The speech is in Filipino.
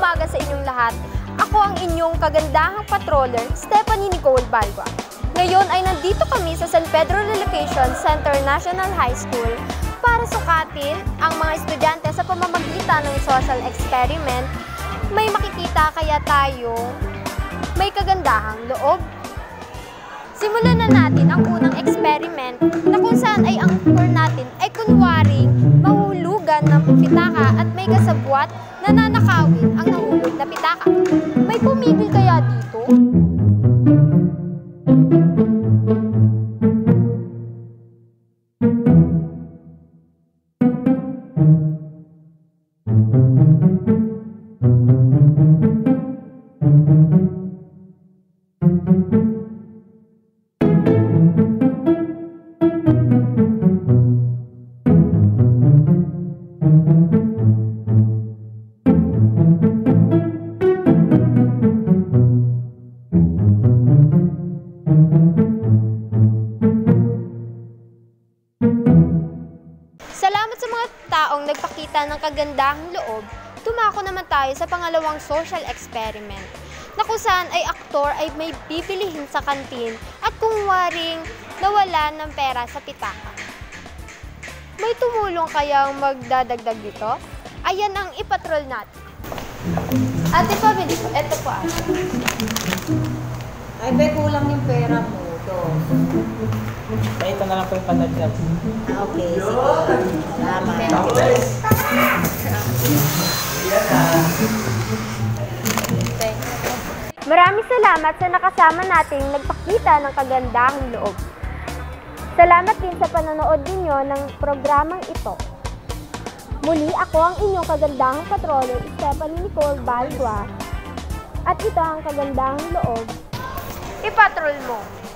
umaga sa inyong lahat. Ako ang inyong kagandahang patroller, Stephanie Nicole Balgua. Ngayon ay nandito kami sa San Pedro Relocation Center National High School para sukatin ang mga estudyante sa pamamagitan ng social experiment. May makikita kaya tayong may kagandahang loob. Simulan na natin ang unang experiment na kung saan ay ang tour natin ay kunwaring mahulugan ng pitaka at may kasabwat na nanakawin ang nahulog na pitaka. May pumigil kaya dito? Salamat sa mga taong nagpakita ng kagandahang loob, tumako naman tayo sa pangalawang social experiment na kung saan ay aktor ay may bibilihin sa kantin at kung waring nawalan ng pera sa pitaka. May tumulong kayang magdadagdag dito? Ayan ang ipatrol natin. Ate Pabili, eto po ate. Ay, be, kulang yung pera mo. Ito na lang po yung panagdag. Okay, sige. Salamat. Maraming salamat sa nakasama nating nagpakita ng kagandahang loob. Salamat din sa panonood ninyo ng programang ito. Muli ako ang inyong kagandahang patroller, Stephanie Nicole Balgua. At ito ang kagandahang loob. Ipatrol mo!